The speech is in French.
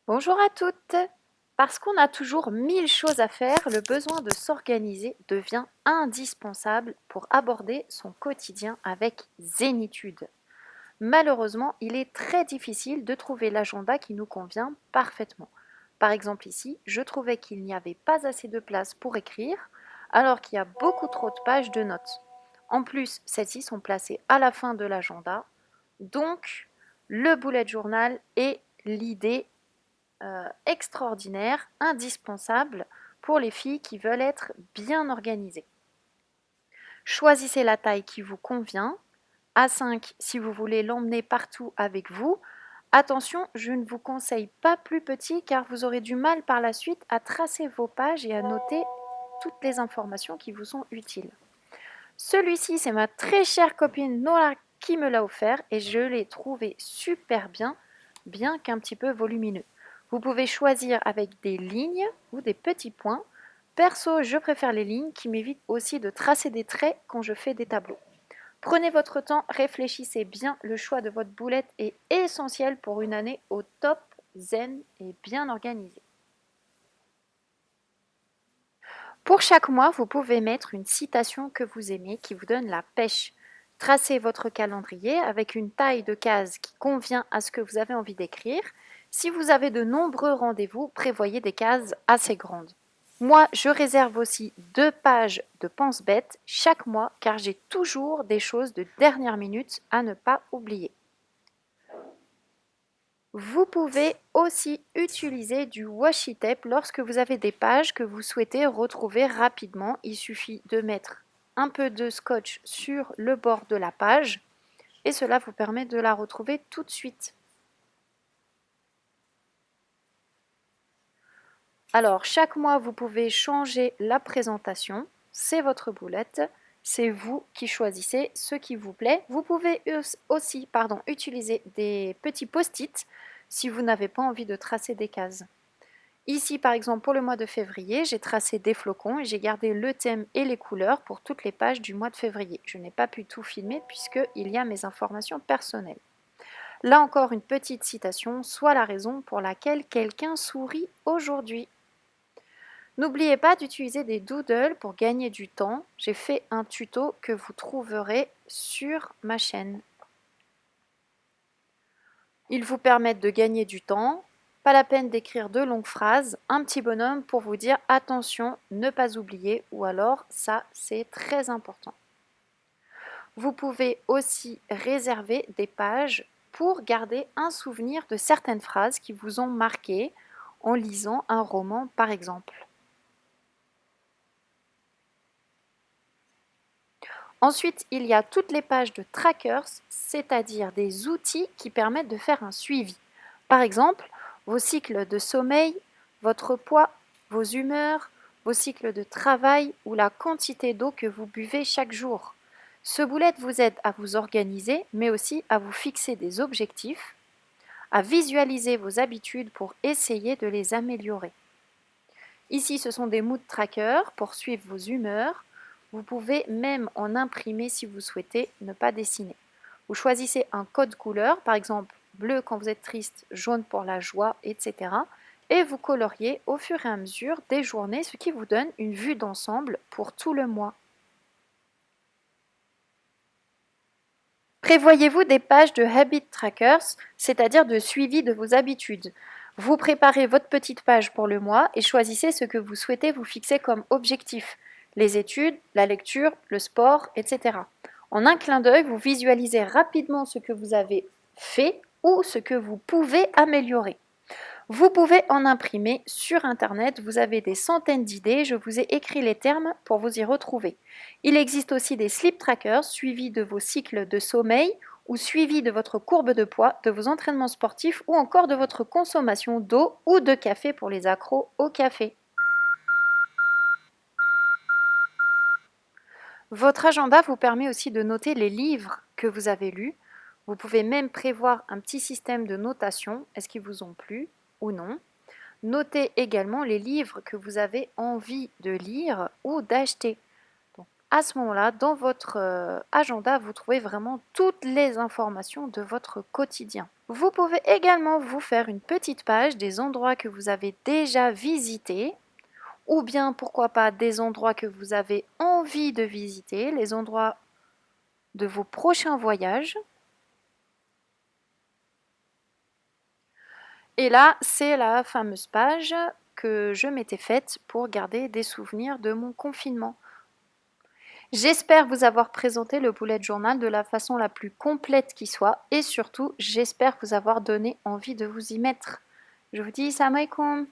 Bonjour à toutes! Parce qu'on a toujours 1000 choses à faire, le besoin de s'organiser devient indispensable pour aborder son quotidien avec zénitude. Malheureusement, il est très difficile de trouver l'agenda qui nous convient parfaitement. Par exemple ici, je trouvais qu'il n'y avait pas assez de place pour écrire, alors qu'il y a beaucoup trop de pages de notes. En plus, celles-ci sont placées à la fin de l'agenda, donc le bullet journal est l'idée extraordinaire, indispensable pour les filles qui veulent être bien organisées. Choisissez la taille qui vous convient. A5 si vous voulez l'emmener partout avec vous. Attention, je ne vous conseille pas plus petit car vous aurez du mal par la suite à tracer vos pages et à noter toutes les informations qui vous sont utiles. Celui-ci, c'est ma très chère copine Nora qui me l'a offert et je l'ai trouvé super bien qu'un petit peu volumineux. Vous pouvez choisir avec des lignes ou des petits points. Perso, je préfère les lignes qui m'évitent aussi de tracer des traits quand je fais des tableaux. Prenez votre temps, réfléchissez bien, le choix de votre boulette est essentiel pour une année au top, zen et bien organisée. Pour chaque mois, vous pouvez mettre une citation que vous aimez qui vous donne la pêche. Tracez votre calendrier avec une taille de case qui convient à ce que vous avez envie d'écrire. Si vous avez de nombreux rendez-vous, prévoyez des cases assez grandes. Moi, je réserve aussi 2 pages de pense-bête chaque mois car j'ai toujours des choses de dernière minute à ne pas oublier. Vous pouvez aussi utiliser du washi tape lorsque vous avez des pages que vous souhaitez retrouver rapidement. Il suffit de mettre un peu de scotch sur le bord de la page et cela vous permet de la retrouver tout de suite. Alors, chaque mois, vous pouvez changer la présentation. C'est votre boulette. C'est vous qui choisissez ce qui vous plaît. Vous pouvez aussi utiliser des petits post-it si vous n'avez pas envie de tracer des cases. Ici, par exemple, pour le mois de février, j'ai tracé des flocons et j'ai gardé le thème et les couleurs pour toutes les pages du mois de février. Je n'ai pas pu tout filmer puisqu'il y a mes informations personnelles. Là encore, une petite citation, soit la raison pour laquelle quelqu'un sourit aujourd'hui. N'oubliez pas d'utiliser des doodles pour gagner du temps. J'ai fait un tuto que vous trouverez sur ma chaîne. Ils vous permettent de gagner du temps. Pas la peine d'écrire de longues phrases, un petit bonhomme pour vous dire attention, ne pas oublier, ou alors ça c'est très important. Vous pouvez aussi réserver des pages pour garder un souvenir de certaines phrases qui vous ont marqué en lisant un roman par exemple. Ensuite, il y a toutes les pages de trackers, c'est-à-dire des outils qui permettent de faire un suivi. Par exemple, vos cycles de sommeil, votre poids, vos humeurs, vos cycles de travail ou la quantité d'eau que vous buvez chaque jour. Ce boulette vous aide à vous organiser, mais aussi à vous fixer des objectifs, à visualiser vos habitudes pour essayer de les améliorer. Ici, ce sont des mood trackers pour suivre vos humeurs. Vous pouvez même en imprimer si vous souhaitez, ne pas dessiner. Vous choisissez un code couleur, par exemple bleu quand vous êtes triste, jaune pour la joie, etc. Et vous coloriez au fur et à mesure des journées, ce qui vous donne une vue d'ensemble pour tout le mois. Prévoyez-vous des pages de habit trackers, c'est-à-dire de suivi de vos habitudes. Vous préparez votre petite page pour le mois et choisissez ce que vous souhaitez vous fixer comme objectif. Les études, la lecture, le sport, etc. En un clin d'œil, vous visualisez rapidement ce que vous avez fait ou ce que vous pouvez améliorer. Vous pouvez en imprimer sur Internet, vous avez des centaines d'idées, je vous ai écrit les termes pour vous y retrouver. Il existe aussi des sleep trackers suivis de vos cycles de sommeil ou suivis de votre courbe de poids, de vos entraînements sportifs ou encore de votre consommation d'eau ou de café pour les accros au café. Votre agenda vous permet aussi de noter les livres que vous avez lus. Vous pouvez même prévoir un petit système de notation, est-ce qu'ils vous ont plu ou non. Notez également les livres que vous avez envie de lire ou d'acheter. Donc, À ce moment-là, dans votre agenda, vous trouvez vraiment toutes les informations de votre quotidien. Vous pouvez également vous faire une petite page des endroits que vous avez déjà visités, ou bien pourquoi pas des endroits que vous avez envie de visiter, les endroits de vos prochains voyages. Et là, c'est la fameuse page que je m'étais faite pour garder des souvenirs de mon confinement. J'espère vous avoir présenté le bullet journal de la façon la plus complète qui soit et surtout, j'espère vous avoir donné envie de vous y mettre. Je vous dis salam alaikum.